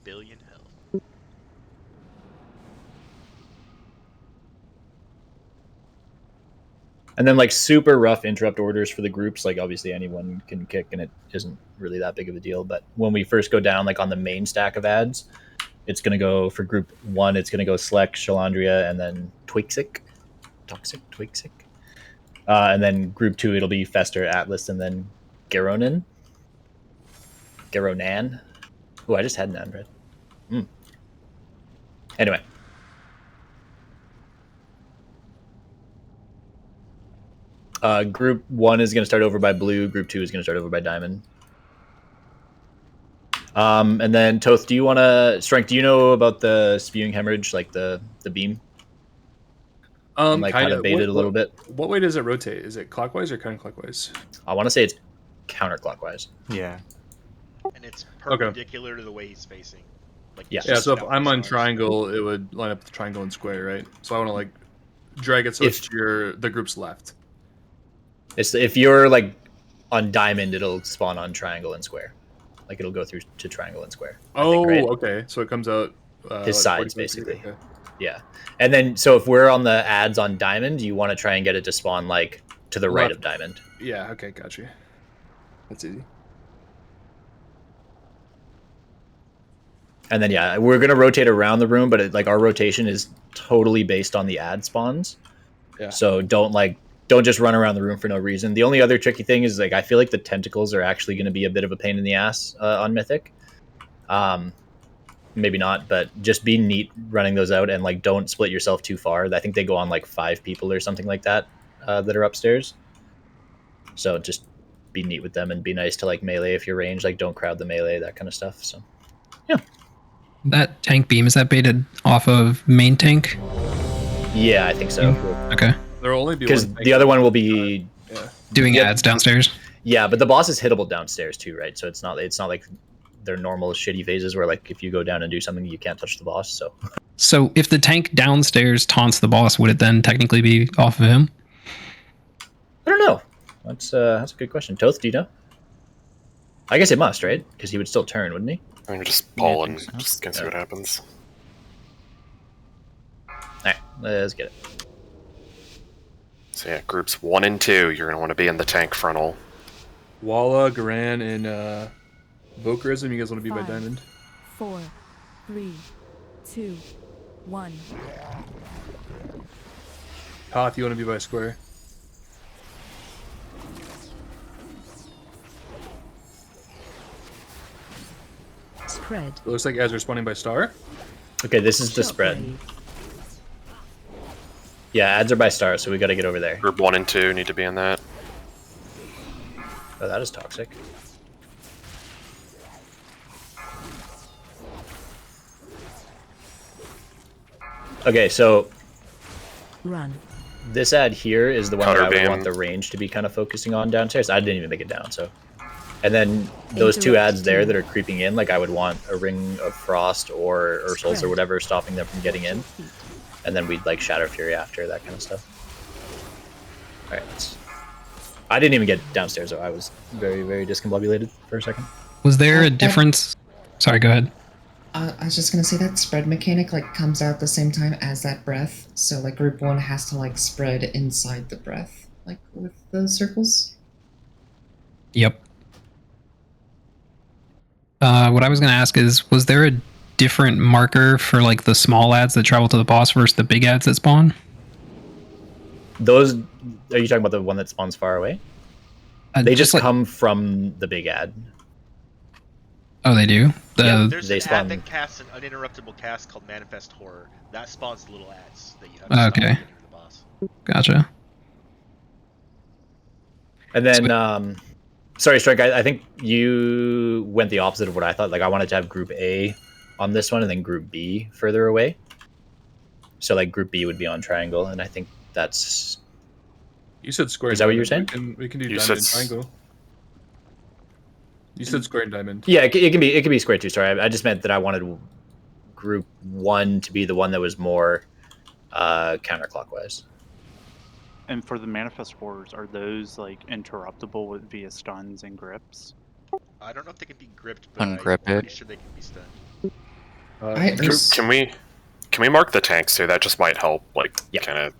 billion health. And then like super rough interrupt orders for the groups, like obviously anyone can kick and it isn't really that big of a deal. But when we first go down like on the main stack of ads, it's going to go for group 1, it's going to go Sleck, Shalandria, and then Twixik. Twixik. And then group 2, it'll be Fester, Atlas, and then Garonan. Oh, I just had Nanred. Anyway. Group 1 is going to start over by blue. Group 2 is going to start over by diamond. And then Toth, do you want to strength? Do you know about the spewing hemorrhage, like the beam? And, like kind of bait it a little bit. What way does it rotate? Is it clockwise or counterclockwise? I want to say it's counterclockwise. Yeah. And it's perpendicular to the way he's facing. Like yeah. So if I'm on triangle, it would line up with triangle and square, right? So I want to like drag it so it's to the group's left. It's if you're like on diamond, it'll spawn on triangle and square. Like it'll go through to triangle and square. Oh, think, right? Okay. So it comes out his sides basically. Okay. Yeah. And then so if we're on the ads on diamond, you want to try and get it to spawn like to the right of diamond. Yeah. Okay. Got you. That's easy. And then yeah, we're gonna rotate around the room, but like our rotation is totally based on the ad spawns. Yeah. So don't just run around the room for no reason. The only other tricky thing is like I feel like the tentacles are actually going to be a bit of a pain in the ass on Mythic. Maybe not, but just be neat running those out and like don't split yourself too far. I think they go on like 5 people or something like that that are upstairs. So just be neat with them and be nice to like melee if you're ranged. Like don't crowd the melee, that kind of stuff. So yeah. That tank beam, is that baited off of main tank? Yeah, I think so. Okay. There'll only be because the other one will be doing ads downstairs. Yeah, but the boss is hittable downstairs too, right? So it's not like their normal shitty phases where like if you go down and do something you can't touch the boss. So if the tank downstairs taunts the boss, would it then technically be off of him? I don't know. That's a good question. Toth, do you know? I guess it must, right? Because he would still turn, wouldn't he? I'm just ball and just gonna see what happens. Alright, let's get it. So yeah, groups 1 and 2, you're gonna want to be in the tank frontal. Walla, Garan, and Vokerism, you guys want to be by diamond? 4, 3, 2, 1. Toth, you want to be by square? Spread. It looks like as are spawning by star. Okay, this is the spread. Yeah, ads are by star, so we got to get over there. Group 1 and 2 need to be in that. Oh, that is toxic. Okay, so run. This ad here is the one that I would beam. want the range to be kind of focusing on downstairs. I didn't even make it down, so. And then those 2 ads there that are creeping in, like I would want a Ring of Frost or Ursals or whatever stopping them from getting in. And then we'd like Shadow Fury after, that kind of stuff. Alright, I didn't even get downstairs, though. I was very, very discombobulated for a second. Was there a difference? Sorry, go ahead. I was just gonna say that spread mechanic like comes out at the same time as that breath. So like group 1 has to like spread inside the breath, like with those circles. Yep. What I was gonna ask is, was there a different marker for like the small ads that travel to the boss versus the big ads that spawn? Those, are you talking about the one that spawns far away? They just come from the big ad. Oh, they do? There's an ad that casts an uninterruptible cast called Manifest Horror. That spawns little ads that you have to stop getting to the boss. Gotcha. And then, sorry, Strike, I think you went the opposite of what I thought. Like, I wanted to have Group A on this one and then Group B further away. So, like, Group B would be on triangle, and I think that's... You said square. Is that what you were saying? We can do diamond and triangle. You said square and diamond. Yeah, it can be square too. Sorry, I just meant that I wanted Group 1 to be the one that was more counterclockwise. And for the Manifest Horrors, are those like interruptible via stuns and grips? I don't know if they can be gripped, but I'm pretty sure they can be stunned. Can we mark the tanks too? That just might help, like, kind of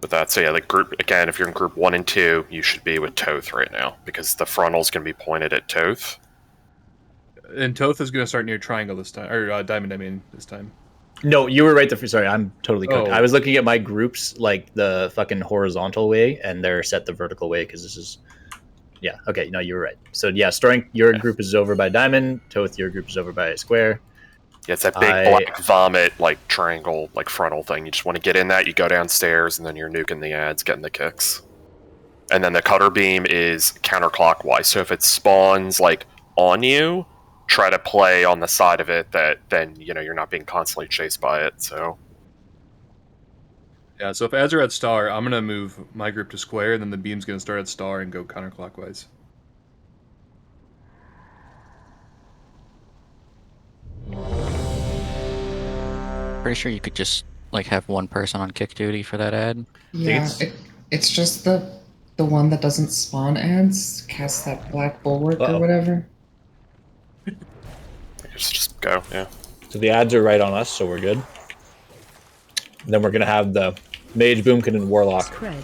with that. So yeah, like group again. If you're in group 1 and 2, you should be with Toth right now because the frontal's going to be pointed at Toth. And Toth is going to start near triangle this time, or diamond. I mean, this time. No, you were right. Sorry, I'm totally cooked. Oh. I was looking at my groups like the fucking horizontal way, and they're set the vertical way because this is. Yeah. Okay. No, you were right. So yeah, storing your group is over by diamond. Toth, your group is over by square. Yeah, it's that big black vomit, like triangle, like frontal thing. You just want to get in that. You go downstairs, and then you're nuking the ads, getting the kicks. And then the cutter beam is counterclockwise. So if it spawns like on you, try to play on the side of it that then you're not being constantly chased by it. So Yeah, so if ads are at star, I'm gonna move my group to square, and then the beam's gonna start at star and go counterclockwise. Pretty sure you could just like have one person on kick duty for that ad. Yeah, it's just the one that doesn't spawn ads, cast that black bulwark or whatever. just go, yeah. So the ads are right on us, so we're good. And then we're gonna have the Mage, Boomkin, and Warlock Spread.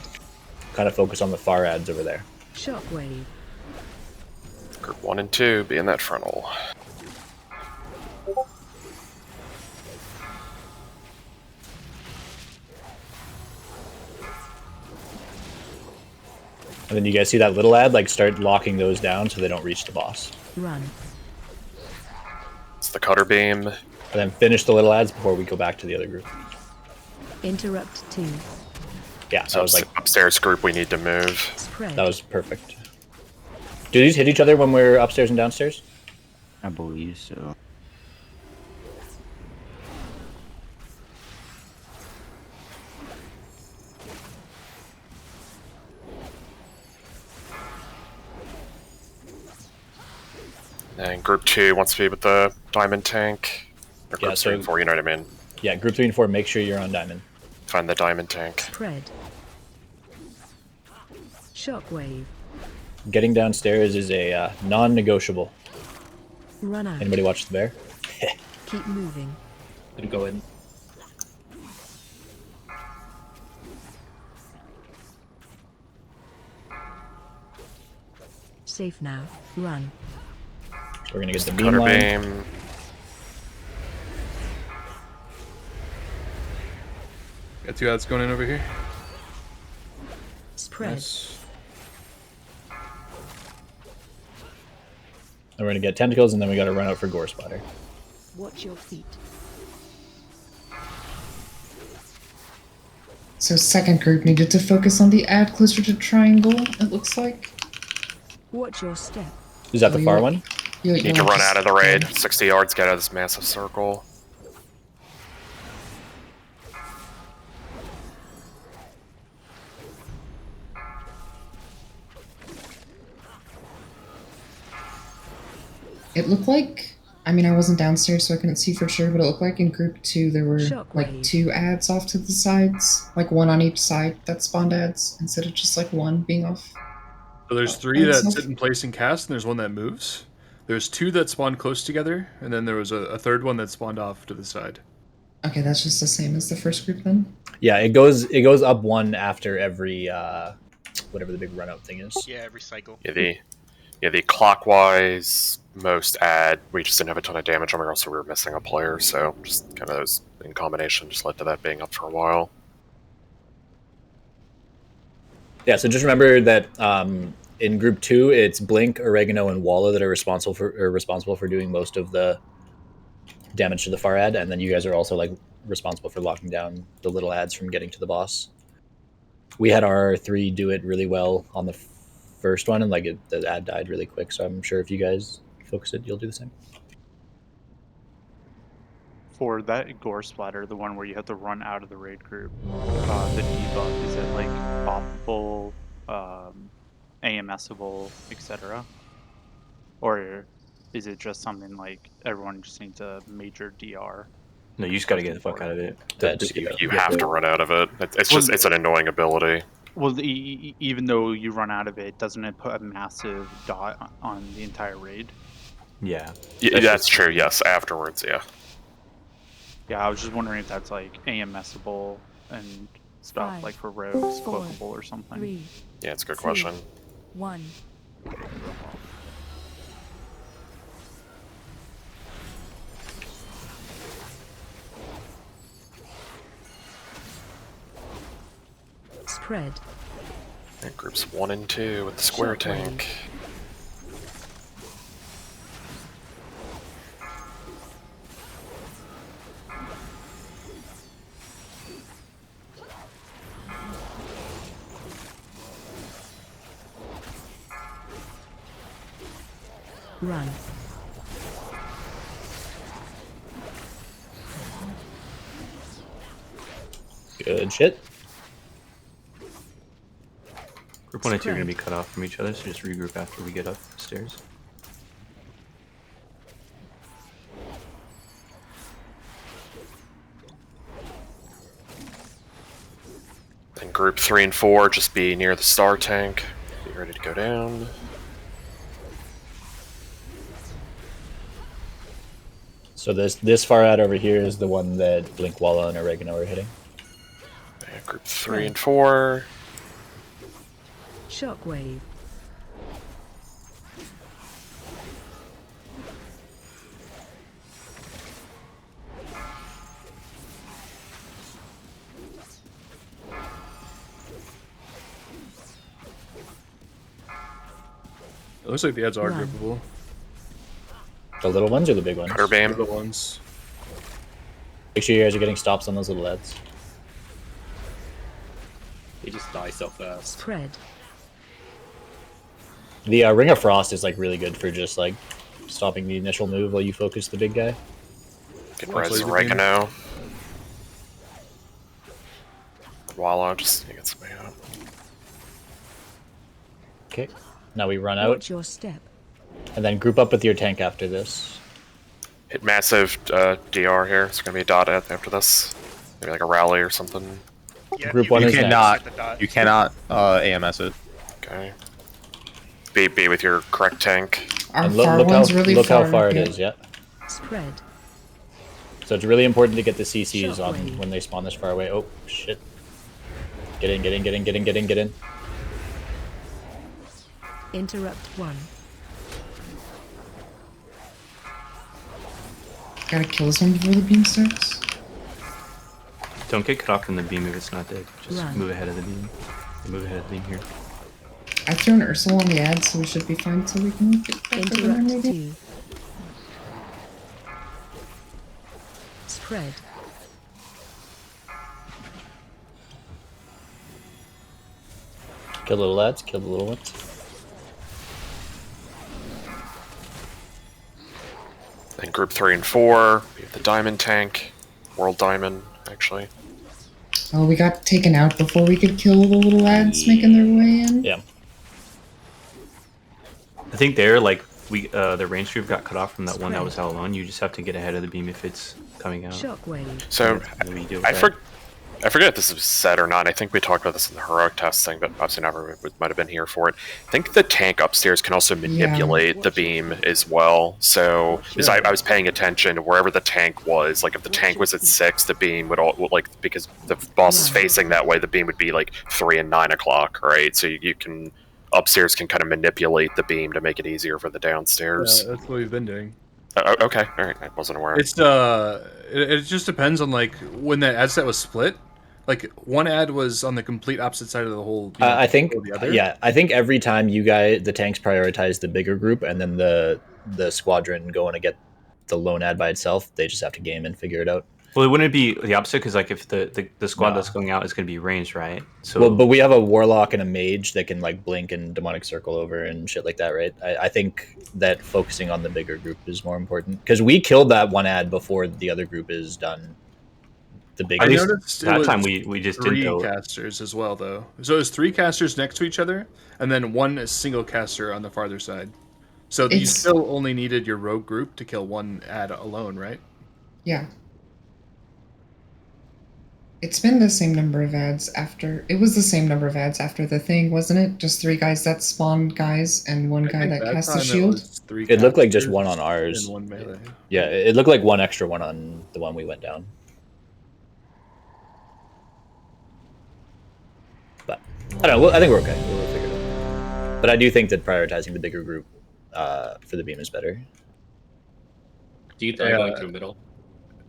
kind of focus on the far ads over there. Shockwave. Group 1 and 2 be in that frontal. And then you guys see that little ad, like start locking those down so they don't reach the boss. Run. It's the cutter beam. And then finish the little ads before we go back to the other group. Interrupt 2. Yeah, So that was like upstairs group we need to move. Spread. that was perfect. Do these hit each other when we're upstairs and downstairs? I believe so. And group 2 wants to be with the diamond tank. Or group 3 and 4, you know what I mean? Yeah, group 3 and 4, make sure you're on diamond. Find the diamond tank. Spread. Shockwave. Getting downstairs is a non-negotiable. Run out. Anybody watch the bear? Keep moving. Gonna go in. Safe now. Run. We're gonna get the beam Cutter line. beam. Got 2 ads going in over here. Spread. Nice. And we're gonna get tentacles, and then we gotta run out for gore spotter. Watch your feet. So second group needed to focus on the ad closer to triangle, it looks like. Watch your step. Is that the far one? You Need to run out of the raid. 60 yards, get out of this massive circle. It looked like, I mean, I wasn't downstairs, so I couldn't see for sure, but it looked like in group 2 there were like 2 ads off to the sides, like one on each side that spawned ads instead of just like one being off. So there's 3 that sit in place and cast, and there's 1 that moves. There's 2 that spawn close together, and then there was a third one that spawned off to the side. Okay, that's just the same as the first group then. Yeah, it goes up 1 after every whatever the big run out thing is. Yeah, every cycle. Yeah, the clockwise most ad, we just didn't have a ton of damage on, or also we were missing a player, so just kind of those in combination just led to that being up for a while. Yeah, so just remember that in group 2, it's Blink, Oregano, and Walla that are responsible for doing most of the damage to the far ad, and then you guys are also like responsible for locking down the little ads from getting to the boss. We had our 3 do it really well on the first one, and like the ad died really quick, so I'm sure if you guys focus it, you'll do the same. For that gore splatter, the one where you have to run out of the raid group, the debuff, is it like poppable, AMSable, etc.? Or is it just something like everyone just needs a major DR? No, you just gotta get the fuck out of it. You have to run out of it. It's an annoying ability. Well, even though you run out of it, doesn't it put a massive dot on the entire raid? Yeah. That's true, yes, afterwards, yeah. Yeah, I was just wondering if that's like AMSable and stuff, 5, like for rogues, 4, cloakable or something. 3, Yeah, it's a good 2, question. 1. Spread. And groups 1 and 2 with the square Shockwave. tank. Run. Good shit. Group 1 and 2 are going to be cut off from each other, so just regroup after we get upstairs. And group 3 and 4 just be near the star tank. Be ready to go down. So this far out over here is the one that Blink, Walla, and Oregano are hitting. And group 3 and 4. Shockwave. It looks like the ads are Run. groupable. The little ones or the big ones? Cutter The beam. ones. Make sure you guys are getting stops on those little ads. They just die so fast. Spread. The Ring of Frost is like really good for just like stopping the initial move while you focus the big guy. Get Laser res beam. oregano. Voila, just get somebody out. Okay. Now we run out Watch your step. and then group up with your tank after this. Hit massive DR here. It's gonna be a dot after this. Maybe like a rally or something. Yeah, Group one you is cannot. next. You cannot AMS it. Okay. Be with your correct tank. Our And far look one's how really look far. how far it yeah. is. Yeah. Spread. So it's really important to get the CCs on Shockwave. when they spawn this far away. Oh shit! Get in! Get in! Get in! Get in! Get in! Get in! Interrupt 1. Gotta kill this one before the beam starts. Don't get cut off from the beam if it's not dead. Just Run. move ahead of the beam. Move ahead of the beam here. I've thrown Ursula on the ad, so we should be fine till we can get back over there Interrupt maybe. 2. Spread. Kill the little lads. Kill the little ones. Then group 3 and 4. Be with the diamond tank. World diamond, actually. Oh, we got taken out before we could kill the little lads making their way in. Yeah. I think there, like, the range group got cut off from that one that was out alone. You just have to get ahead of the beam if it's coming out. Shockwave. So Maybe deal with I that. I forget if this was said or not. I think we talked about this in the heroic testing, but obviously never might have been here for it. I think the tank upstairs can also manipulate the beam as well. So because I was paying attention to wherever the tank was. Like if the tank was at 6, the beam would all like because the boss is facing that way, the beam would be like 3 and 9 o'clock, right? So you can upstairs can kind of manipulate the beam to make it easier for the downstairs. Yeah, that's what we've been doing. Okay, all right, I wasn't aware. It's it just depends on like when that ad set was split. Like one ad was on the complete opposite side of the whole. I think the other. yeah. I think every time the tanks prioritize the bigger group, and then the squadron going to get the lone ad by itself, they just have to game and figure it out. Well, it wouldn't be the opposite because, like, if the squad No. that's going out is going to be ranged, right? So, Well, but we have a warlock and a mage that can like blink and demonic circle over and shit like that, right? I think that focusing on the bigger group is more important because we killed that one ad before the other group is done. The big. I At least noticed it that was time we just three didn't. casters as well, though. So it was 3 casters next to each other, and then one single caster on the farther side. So you It's- still only needed your rogue group to kill one ad alone, right? Yeah. It's been the same number of ads after. It was the same number of ads after the thing, wasn't it? Just 3 guys that spawned guys and 1 guy that cast the shield. It looked like just 1 on ours. And 1 melee. Yeah, it looked like 1 extra 1 on the one we went down. But I don't know. I think we're okay. We'll figure it out. But I do think that prioritizing the bigger group for the beam is better. Do you think going through middle?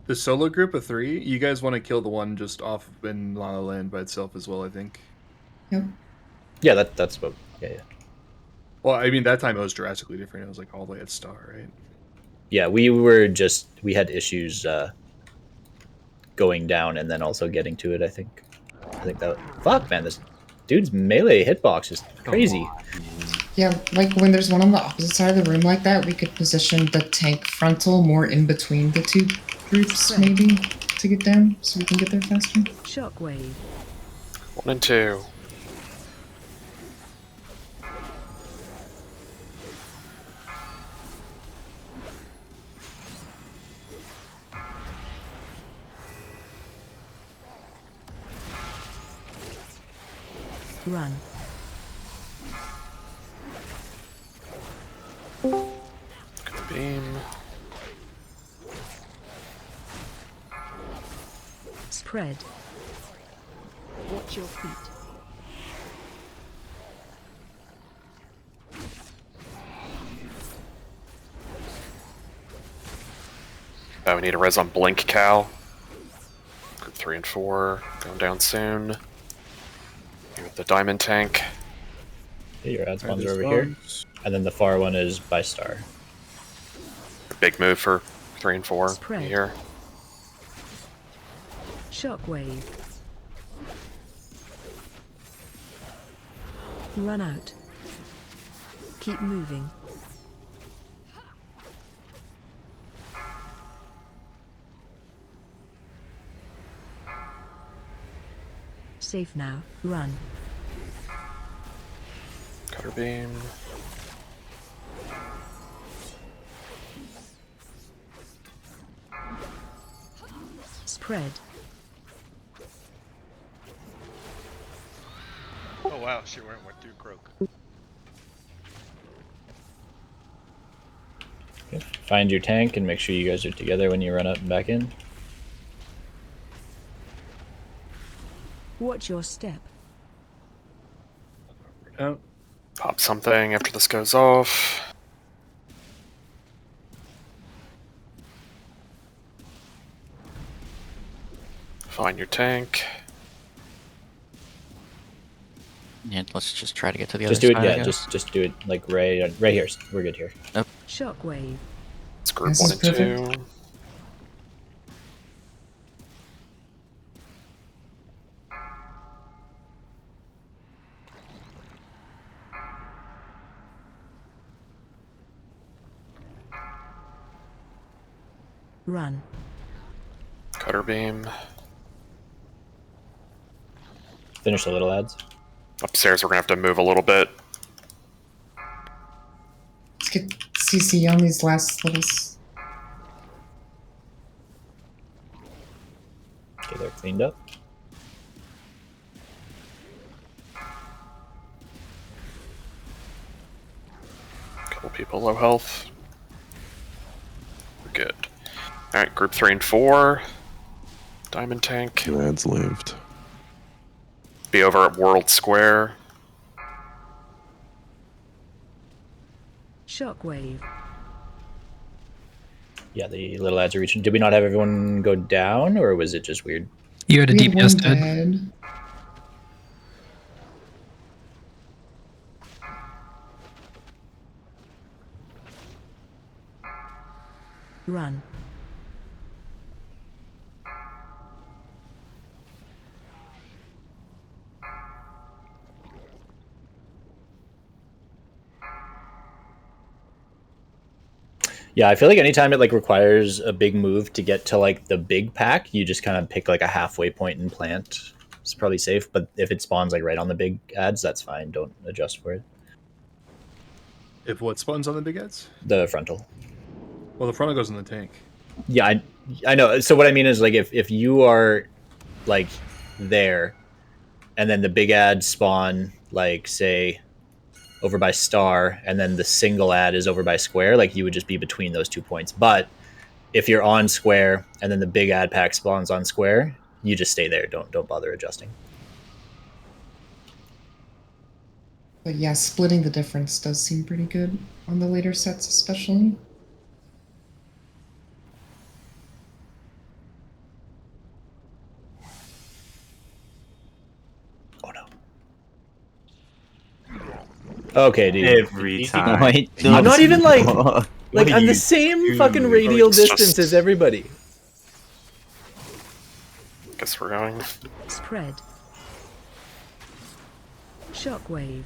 The solo group of 3, you guys want to kill the one just off in La La Land by itself as well, I think. Yep. Yeah, that's what. Yeah. Well, I mean, that time it was drastically different. It was like all the way at Star, right? Yeah, we had issues going down and then also getting to it, I think. That. Fuck, man, this dude's melee hitbox is crazy. Yeah, like when there's one on the opposite side of the room like that, we could position the tank frontal more in between the 2 groups, maybe, to get down, so we can get there faster. Shockwave. 1 and 2. Run. Beam. Spread. Watch your feet. We need a res on Blink Cow. Group 3 and 4 going down soon. Here with the diamond tank. Okay, your ad spawns are over here, and then the far one is by Star. Big move for 3 and 4 Spread. here. Shockwave. Run out. Keep moving. Safe now. Run. Cutter beam. Spread. Oh wow, she went through Croak. Okay. Find your tank and make sure you guys are together when you run up and back in. Watch your step. Oh. Pop something after this goes off. Find your tank. Yeah, let's just try to get to the Just other do it. side. Yeah, just do it like right here. We're good here. Shockwave. It's group This 1 is and perfect. 2. Run. Cutter beam. Finish the little ads. Upstairs, we're gonna have to move a little bit. Let's get CC on these last littles. Okay, they're cleaned up. Couple people low health. We're good. Alright, group 3 and 4. Diamond tank. 2 ads lived. Be over at World Square. Shockwave. Yeah, the little ads are reaching. Did we not have everyone go down, or was it just weird? You had a We had DPS one dead. dead. Run. Yeah, I feel like anytime it like requires a big move to get to like the big pack, you just kind of pick like a halfway point and plant. It's probably safe, but if it spawns like right on the big ads, that's fine. Don't adjust for it. If what spawns on the big ads? The frontal. Well, the frontal goes in the tank. Yeah, I know. So what I mean is like if you are like there, and then the big ads spawn like say over by star, and then the single ad is over by square, like you would just be between those 2 points. But if you're on square and then the big ad pack spawns on square, you just stay there. Don't bother adjusting. But yeah, splitting the difference does seem pretty good on the later sets, especially. Oh no. Okay, dude. Every time. I'm not even like on the same fucking radial distance as everybody. Guess we're going. Spread. Shockwave.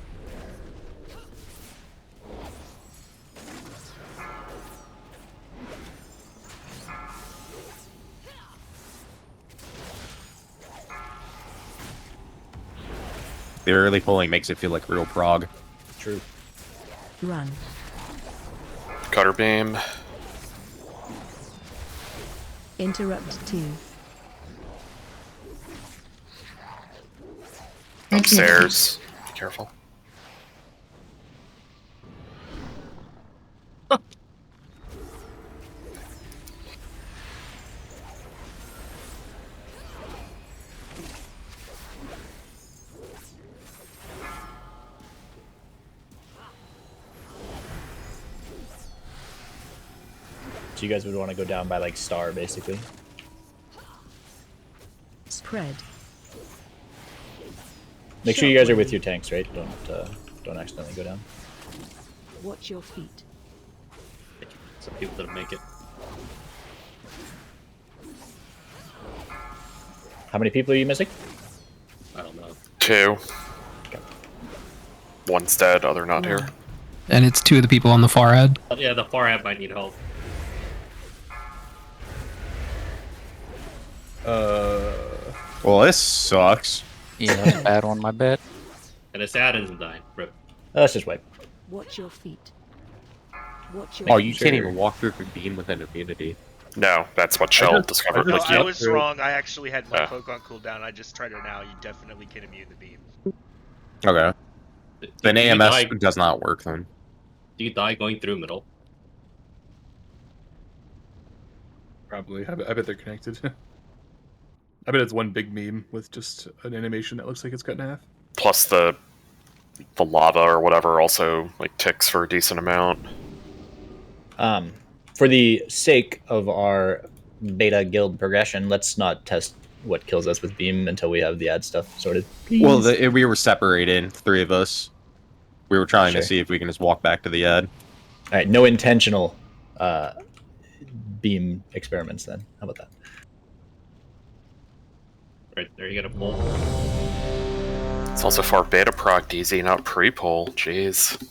The early pulling makes it feel like real prog. True. Run. Cutter beam. Interrupt 2. Upstairs. Be careful. So you guys would want to go down by like star, basically. Spread. Make sure you guys are with your tanks, right? Don't accidentally go down. Watch your feet. Some people didn't make it. How many people are you missing? I don't know. 2. Okay. One's dead, other not here. And it's 2 of the people on the far ad. Yeah, the far ad might need help. Well, this sucks. Yeah, that's a bad one, my bad. And this ad isn't dying. Rip. Let's just wait. Watch your feet. Watch your Oh, you can't even walk through a beam with an immunity. No, that's what Shell discovered. No, Like, I you- was wrong. I actually had my cloak on cooldown. I just tried it now. You definitely can immune the beam. Okay. Then Do you AMS die- does not work then. Do you die going through middle? Probably. I bet they're connected. I bet it's one big meme with just an animation that looks like it's cut in half. Plus the lava or whatever also like ticks for a decent amount. For the sake of our beta guild progression, let's not test what kills us with beam until we have the ad stuff sorted. Please. Well, we were separated, 3 of us. We were trying to see if we can just walk back to the ad. All right, no intentional beam experiments then. How about that? Right there, you gotta pull. It's also for beta prog DZ, not pre-pull. Jeez.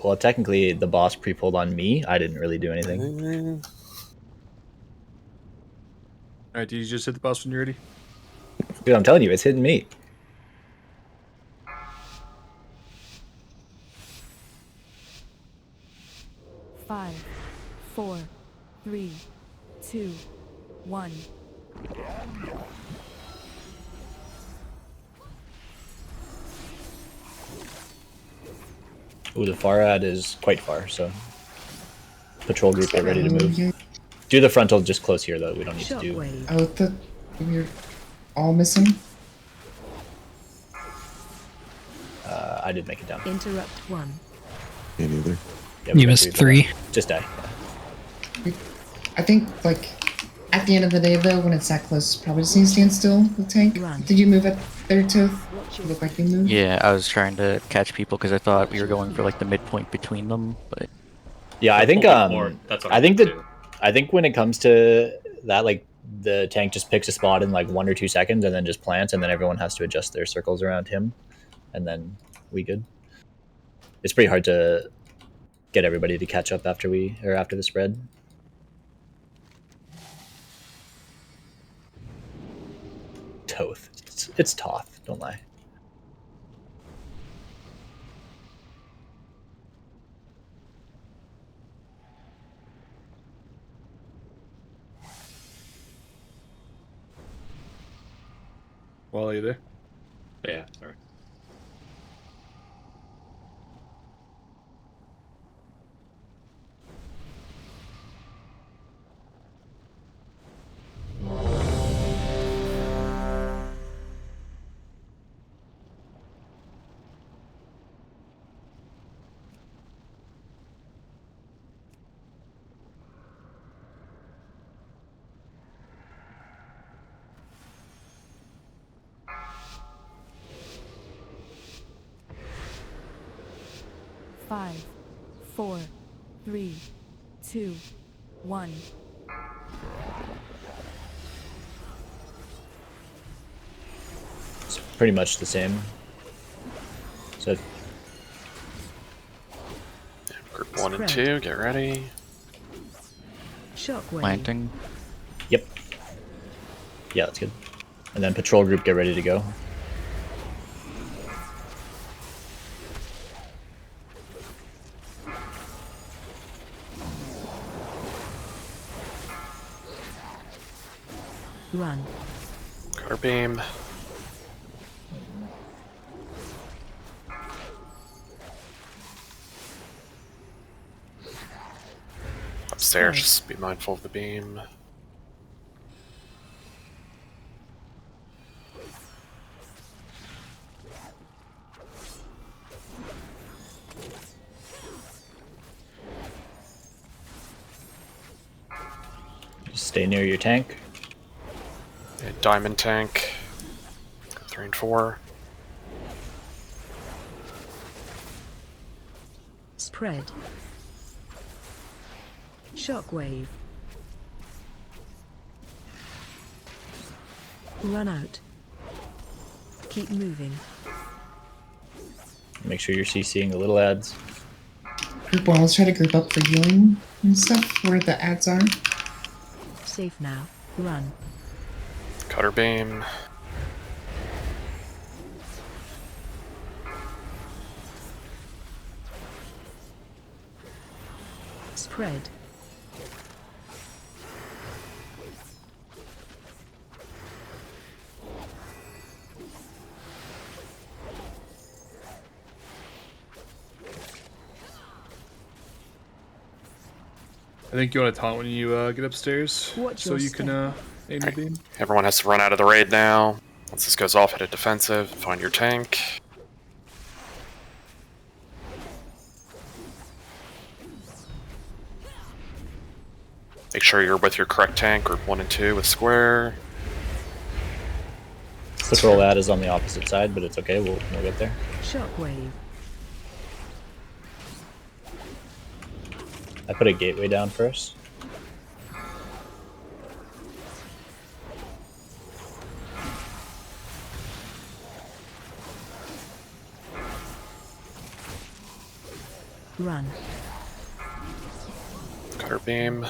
Well, technically, the boss pre-pulled on me. I didn't really do anything. Alright, did you just hit the boss when you're ready? Dude, I'm telling you, it's hitting me. Five, 4, 3, 2, 1. Ooh, the far ad is quite far, so patrol group get ready to move. Do the frontal just close here, though. We don't need to do. Oh, we're all missing. I did make it down. Interrupt 1. Me neither. Yeah, we You got missed of them. 3. Just die. I think, like, at the end of the day, though, when it's that close, probably just need to stand still with tank. Did you move at their tooth? You look like you moved. Yeah, I was trying to catch people because I thought we were going for like the midpoint between them, but Yeah, I think That's what I think did that too. I think when it comes to that, like the tank just picks a spot in like 1 or 2 seconds and then just plants, and then everyone has to adjust their circles around him, and then we good. It's pretty hard to get everybody to catch up after the spread. Toth. It's Toth, don't lie. While you're there. Yeah, sorry. Five, 4, 3, 2, 1. It's pretty much the same. So Group 1 and 2, get ready. Shockwave. Planting. Yep. Yeah, that's good. And then patrol group, get ready to go. Run. Cutter beam. Upstairs, just be mindful of the beam. Just stay near your tank. A diamond tank. 3 and 4. Spread. Shockwave. Run out. Keep moving. Make sure you're CCing the little ads. Group 1, let's try to group up for healing and stuff where the ads are. Safe now. Run. Cutter beam. Spread. I think you want to taunt when you get upstairs, Watch so your you can aim the beam. Everyone has to run out of the raid now. Once this goes off, hit a defensive. Find your tank. Make sure you're with your correct tank, group 1 and 2 with square. Patrol ad is on the opposite side, but it's okay. We'll get there. Shockwave. I put a gateway down first. Run. Cutter beam.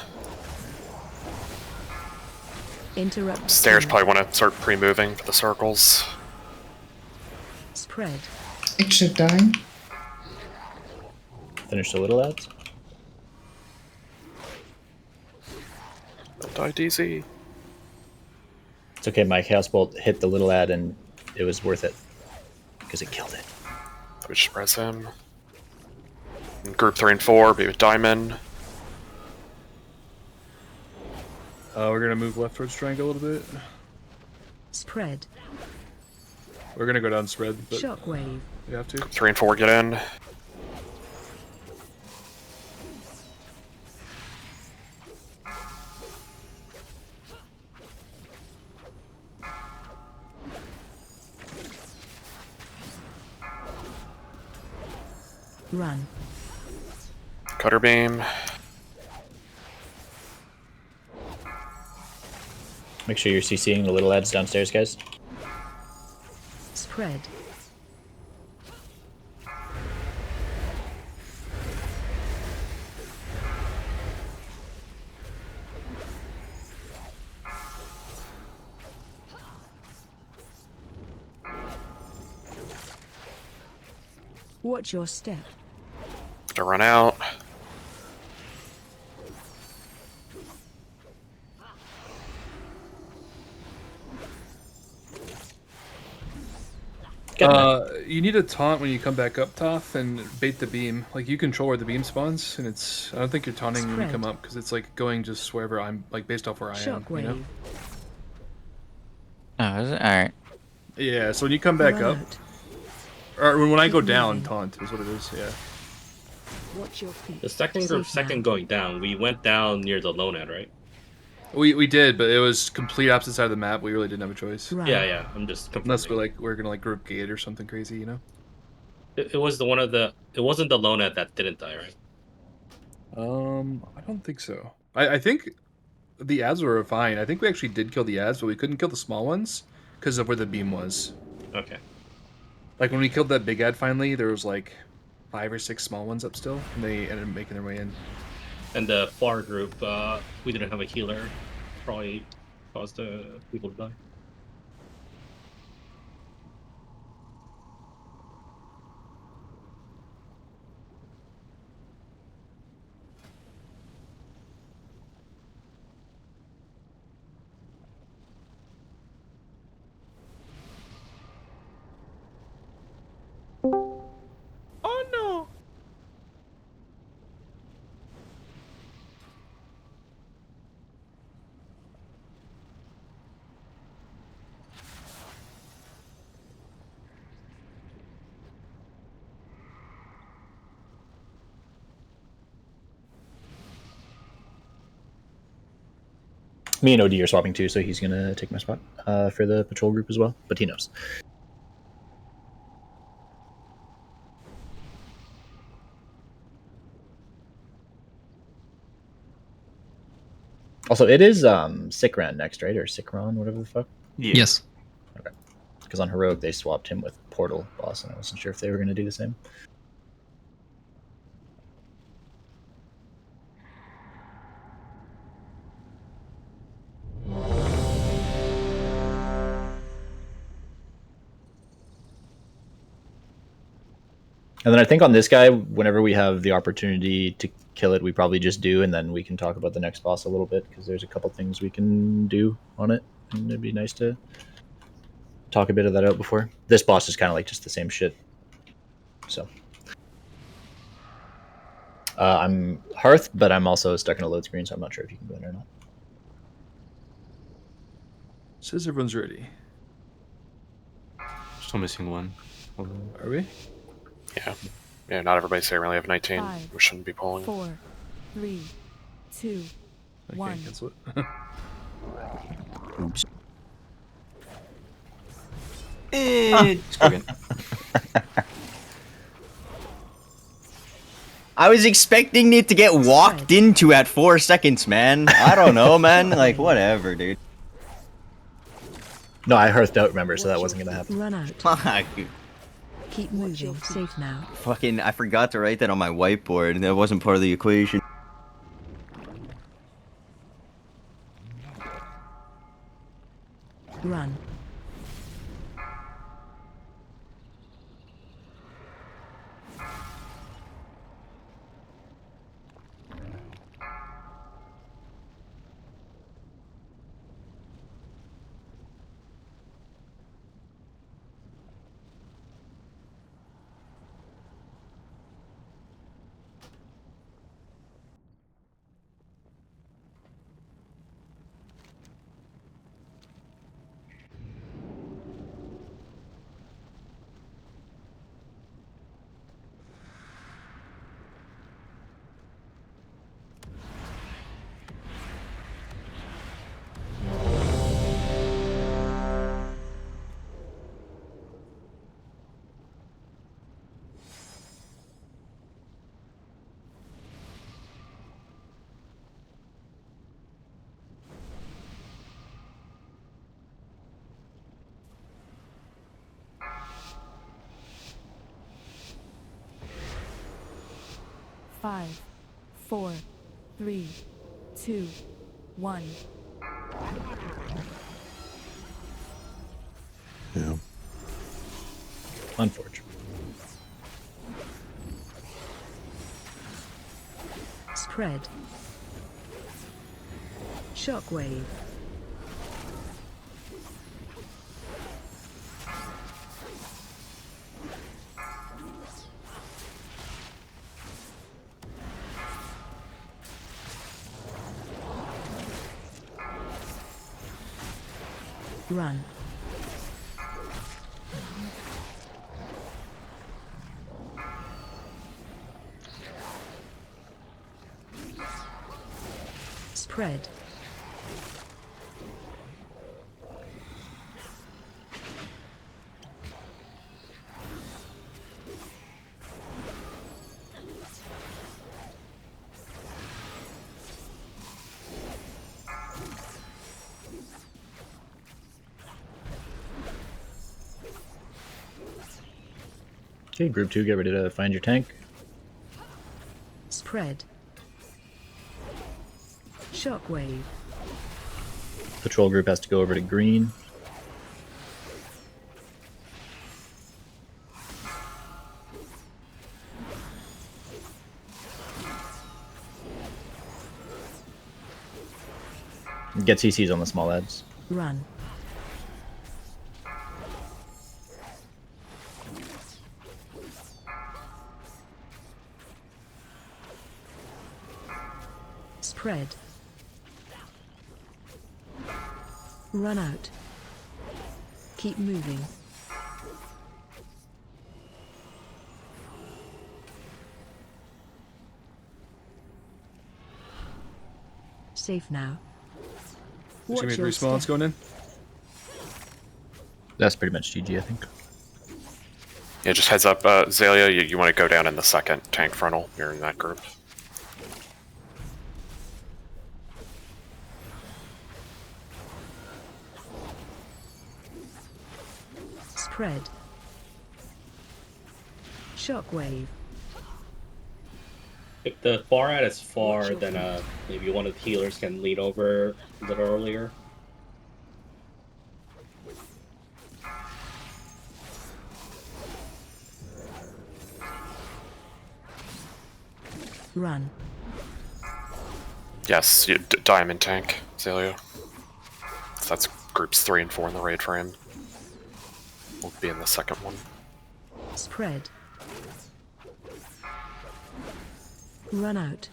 Interrupt. Stairs probably want to start pre-moving for the circles. Spread. It should die. Finish the little ads. Don't die, DZ. It's okay, my Chaos Bolt hit the little ad and it was worth it. Because it killed it. Which spreads him. And group 3 and 4, be with Diamond. We're gonna move left towards triangle a little bit. Spread. We're gonna go down spread, but Shockwave. you have to. Group 3 and 4, get in. Run. Cutter beam. Make sure you're CCing the little ads downstairs, guys. Spread. Watch your step. To run out. You need a taunt when you come back up, Toth, and bait the beam. Like, you control where the beam spawns, and it's... I don't think you're taunting when you come up, because it's, like, going just wherever I'm... Like, based off where I am, you know? Oh, is it? Alright. Yeah, so when you come back up... Or when I go down, taunt is what it is, yeah. Watch your feet. The second going down, we went down near the Lonad, right? We did, but it was complete opposite side of the map. We really didn't have a choice. Right. Yeah, I'm just confirming. Unless we're gonna like group gate or something crazy, you know. It was the one of the. It wasn't the Lonad that didn't die, right? I don't think so. I think the ads were fine. I think we actually did kill the ads, but we couldn't kill the small ones because of where the beam was. Okay. Like when we killed that big ad finally, there was like 5 or 6 small ones up still, and they ended up making their way in. And the far group, we didn't have a healer. Probably caused people to die. Oh no! Me and OD are swapping too, so he's gonna take my spot for the patrol group as well. But he knows. Also, it is Sikran next, right? Or Sikron, whatever the fuck. Yeah. Yes. Okay. Because on Heroic they swapped him with Portal Boss, and I wasn't sure if they were gonna do the same. And then I think on this guy, whenever we have the opportunity to kill it, we probably just do, and then we can talk about the next boss a little bit, because there's a couple things we can do on it, and it'd be nice to talk a bit of that out before. This boss is kind of like just the same shit. So. I'm Hearth, but I'm also stuck in a load screen, so I'm not sure if you can go in or not. Says everyone's ready. Still missing one. Are we? Yeah, not everybody say really have 19. 5, We shouldn't be pulling. 4, 3, 2, I 1. can't cancel it. Oops. I was expecting it to get walked into at 4 seconds, man. I don't know, man. Like, whatever, dude. No, I Hearthed out, remember, so that wasn't going to happen. Run out. Fuck. Keep moving. Safe now. Fucking, I forgot to write that on my whiteboard. That wasn't part of the equation. Run. Five, 4, 3, 2, 1. Yeah. Unfortunate. Spread. Shockwave. Run. Spread. Okay, group 2, get ready to find your tank. Spread. Shockwave. Patrol group has to go over to green. Get CCs on the small ads. Run. Spread. Run out. Keep moving. Safe now. There's gonna be Watch 3 your small ones step. going in. That's pretty much GG, I think. Yeah, just heads up, Zalia, you want to go down in the second tank frontal. You're in that group. Spread. Shockwave. If the far ad is far, then maybe one of the healers can lean over a little earlier. Run. Yes, diamond tank, Zalia. So that's groups 3 and 4 in the raid frame. We'll be in the second one. Spread. Run out.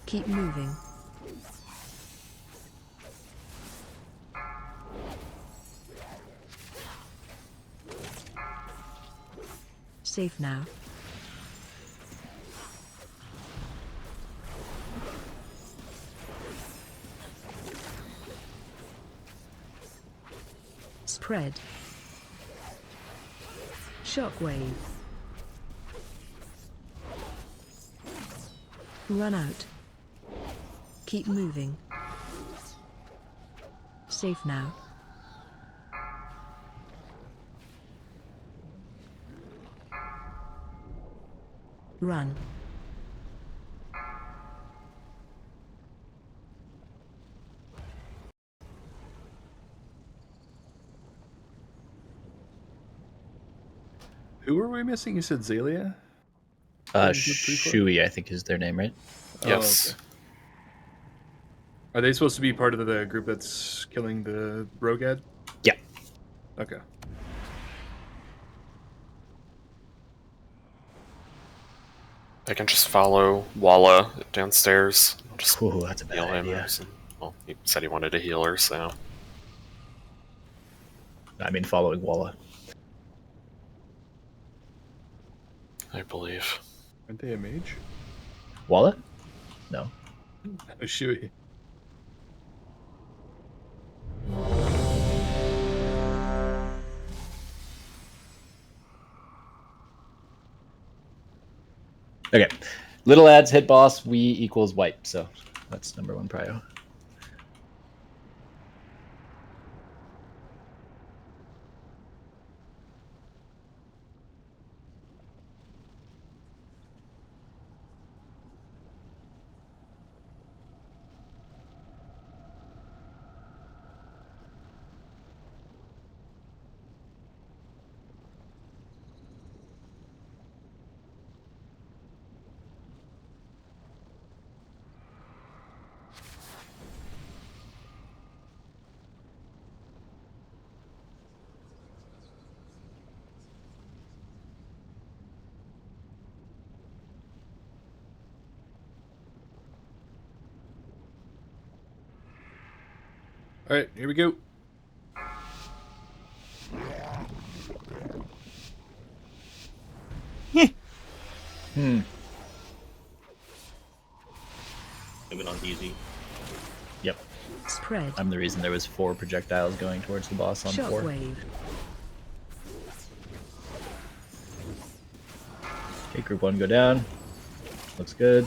Keep moving. Safe now. Spread. Shockwave. Run out. Keep moving. Safe now. Run. Who are we missing? You said Zalia? Shui, I think is their name, right? Yes. Okay. Are they supposed to be part of the group that's killing the rogue ad? Yeah. Okay. They can just follow Walla downstairs. Just Ooh, that's a bad heal him. idea. Well, he said he wanted a healer, so. I mean, following Walla. I believe. Aren't they a mage? Walla? No. Oh, Shui. Okay. Little ads hit boss, we equals wipe, so that's #1 prio. All right, here we go. Maybe not easy. Yep. Spread. I'm the reason there was 4 projectiles going towards the boss on 4. Shockwave. Okay, group 1 go down. Looks good.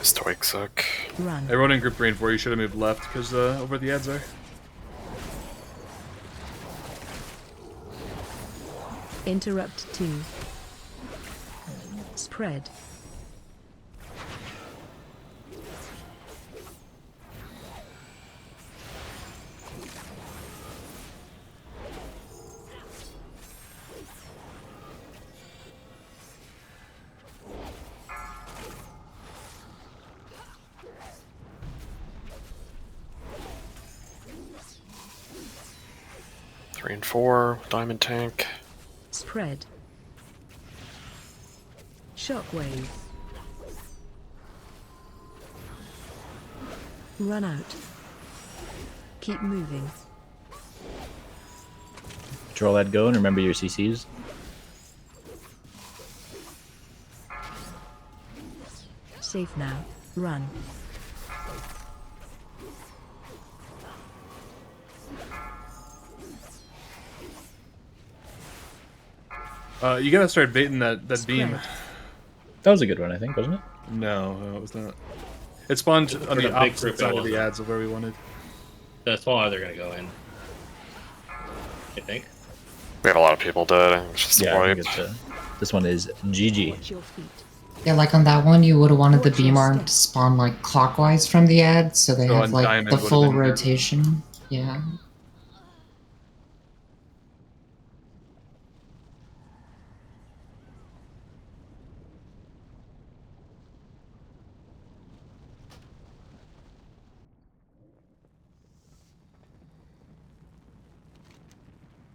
Stoic. Run. Everyone in group 3 and 4, you should have moved left because over the ads are. Interrupt 2. Spread. Three and 4, diamond tank. Spread. Shockwave. Run out. Keep moving. Control that go and remember your CCs. Safe now. Run. You gotta start baiting that beam. That was a good one, I think, wasn't it? No, it was not. It spawned on the opposite side of the ads of where we wanted. That's why they're gonna go in. I think. We have a lot of people dead. It's just Yeah, I wipe. think this one is GG. Yeah, like on that one, you would have wanted the beam arm to spawn like clockwise from the ad, so they So have on like diamond the would've full been good. rotation. Yeah.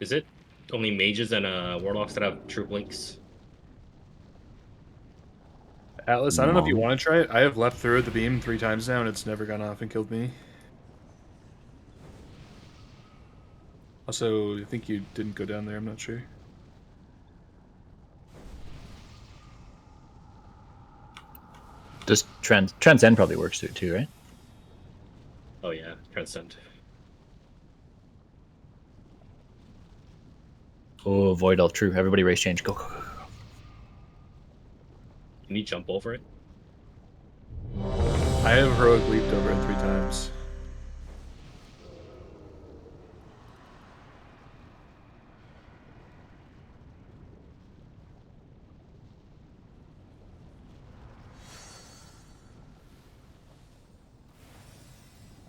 Is it only mages and warlocks that have troop links? Atlas, I don't know if you want to try it. I have leapt through the beam 3 times now, and it's never gone off and killed me. Also, I think you didn't go down there. I'm not sure. Just Transcend probably works through it too, right? Oh yeah, transcend. Oh, Void Elf, true. Everybody race change. Go, go, go, go. Can you jump over it? I have heroic leaped over it 3 times.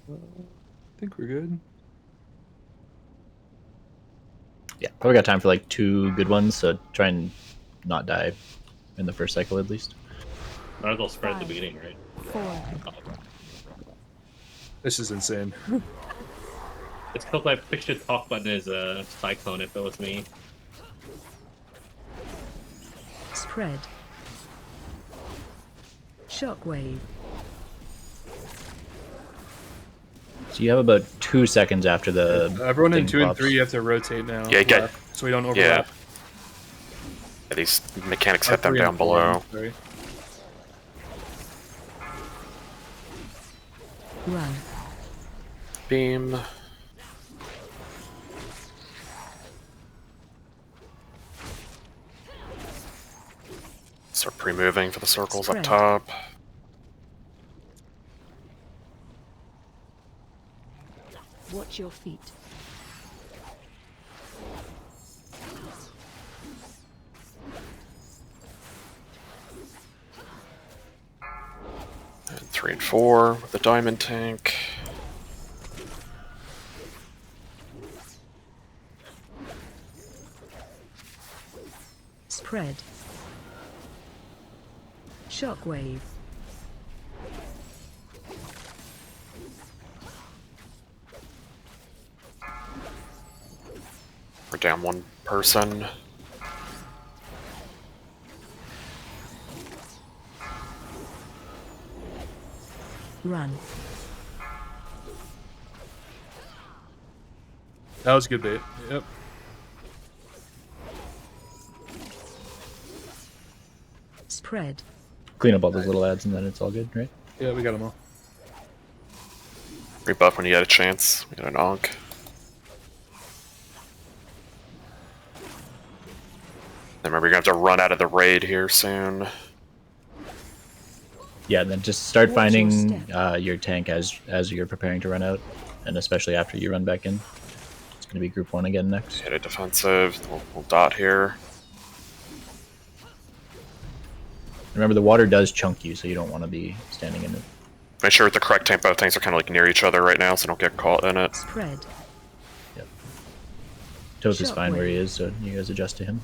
I think we're good. Yeah, probably got time for like 2 good ones, so try and not die in the first cycle at least. Might as well spread at the beginning, right? 4. This is insane. It's because I pictured talk button as a cyclone if it was me. Spread. Shockwave. So you have about 2 seconds after the. Everyone in thing 2 and pops. 3, you have to rotate now. Yeah, get- left, so we don't overlap. Yeah, these mechanics Or hit them 3 down and 4, below. sorry. Run. Beam. Start pre-moving for the circles Spread. up top. Watch your feet. And 3 and 4 with the diamond tank. Spread. Shockwave. We're down 1 person. Run. That was a good bait. Yep. Spread. Clean up all those little ads and then it's all good, right? Yeah, we got them all. Rebuff when you get a chance. We got an Onk. Remember, you're gonna have to run out of the raid here soon. Yeah, and then just start finding your tank as you're preparing to run out, and especially after you run back in. It's going to be group 1 again next. Hit a defensive. We'll dot here. Remember, the water does chunk you, so you don't want to be standing in it. Make sure with the correct tank, both tanks are kind of like near each other right now, so don't get caught in it. Spread. Yep. Toth is fine where he is, so you guys adjust to him.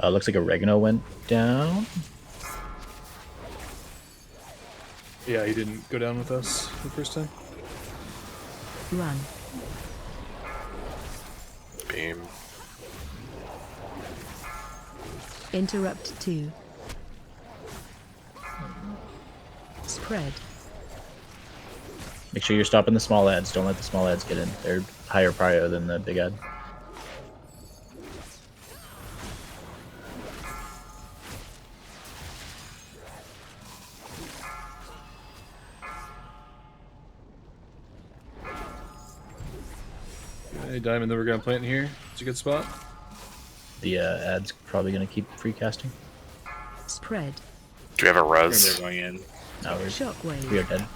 Looks like oregano went down. Yeah, he didn't go down with us the first time. Run. Beam. Interrupt 2. Spread. Make sure you're stopping the small ads. Don't let the small ads get in. They're higher prio than the big ad. Hey, Diamond, that we're gonna plant here. It's a good spot. The ad's probably gonna keep free casting. Spread. Do we have a res? They're going in. No, Shockwave. we are dead.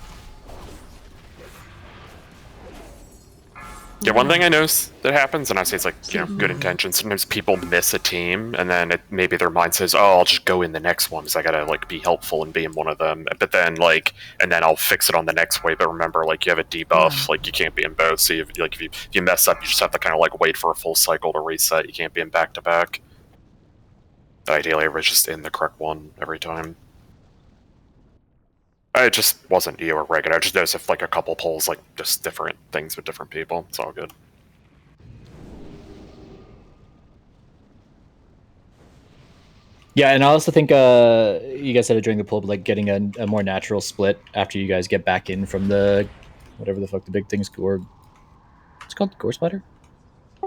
Yeah, one thing I notice that happens, and I say it's like, you know, good intentions. Sometimes people miss a team, and then maybe their mind says, "Oh, I'll just go in the next one because I gotta like be helpful and be in one of them." But then like, and then I'll fix it on the next way. But remember, like you have a debuff, like you can't be in both. So if you mess up, you just have to kind of like wait for a full cycle to reset. You can't be in back to back. Ideally, everybody's just in the correct one every time. It just wasn't you or regular. I just noticed if like a couple pulls like just different things with different people. It's all good. Yeah, and I also think you guys said it during the pull, but like getting a more natural split after you guys get back in from the whatever the fuck the big thing's gore. It's called gore splatter.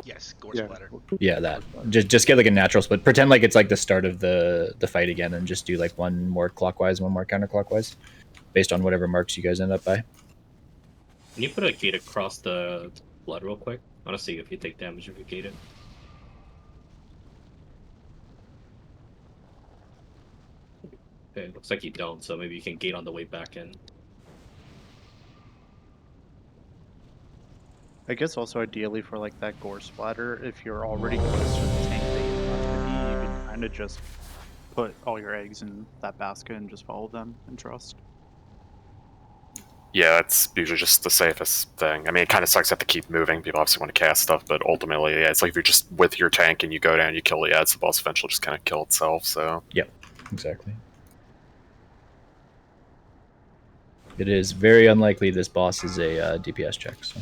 Yes, gore splatter. Yeah, that. Just get like a natural split. Pretend like it's like the start of the fight again, and just do like one more clockwise, one more counterclockwise, based on whatever marks you guys end up by. Can you put a gate across the blood real quick? I want to see if you take damage if you gate it. Okay, looks like you don't, so maybe you can gate on the way back in. I guess also ideally for like that gore splatter, if you're already close to the tank that you left to be, you can kind of just put all your eggs in that basket and just follow them and trust. Yeah, that's usually just the safest thing. I mean, it kind of sucks to have to keep moving. People obviously want to cast stuff, but ultimately, yeah, it's like if you're just with your tank and you go down, you kill the ads, the boss eventually just kind of kill itself, so... Yep, exactly. It is very unlikely this boss is a DPS check, so...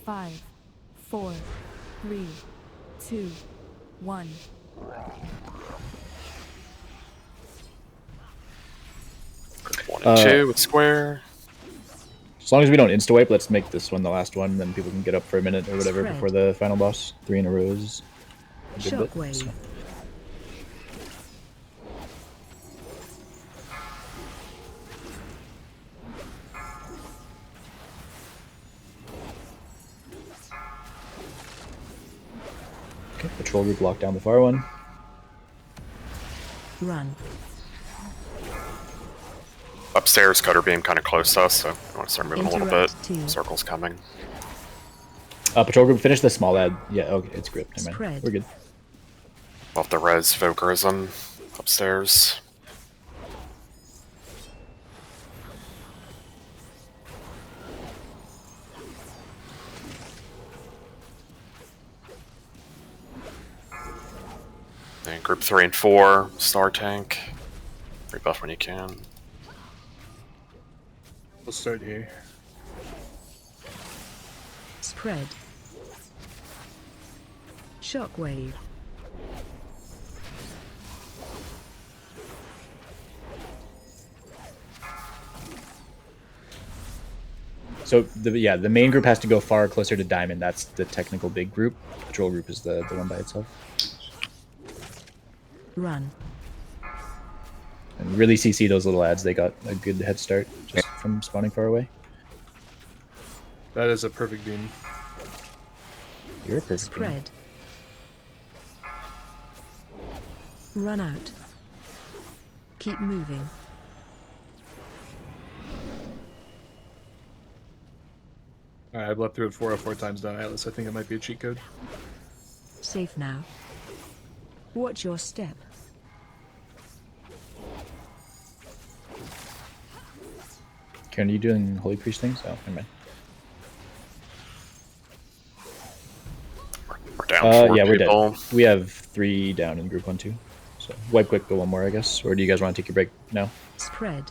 5, 4, 3, 2, 1. One and two with square. As long as we don't insta-wipe, let's make this one the last one, then people can get up for a minute or whatever before the final boss. 3 in a row is a good bit, so. Okay, patrol group lock down the far one. Run. Upstairs, cutter beam kind of close to us, so I want to start moving a little bit. Two. Circle's coming. Patrol group, finish the small ad. Yeah, okay, it's gripped. Never mind. We're good. Off the res Vokerism upstairs. And group 3 and 4, Star Tank. Rebuff when you can. We'll start here. Spread. Shockwave. So the main group has to go far closer to diamond. That's the technical big group. Patrol group is the one by itself. Run. And really CC those little ads. They got a good head start just from spawning far away. That is a perfect beam. You're a perfect beam. Spread. Run out. Keep moving. Alright, I've leapt through it 404 times now, Atlas. I think it might be a cheat code. Safe now. Watch your step. Karen, are you doing Holy Priest things? Oh, never mind. We're down 4 yeah, we're people. dead. We have 3 down in group 1, 2. So wipe quick, go one more, I guess. Or do you guys want to take your break now? Spread.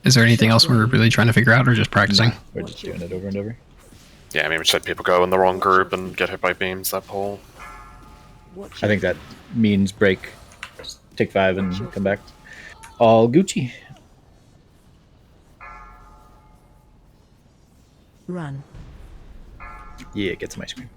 Is there anything else we're really trying to figure out, or just practicing? We're just doing it over and over. Yeah, I mean, we just had people go in the wrong group and get hit by beams that pole. I think that means break. Just take 5 and come back. All Gucci. Run. Yeah, get some ice cream.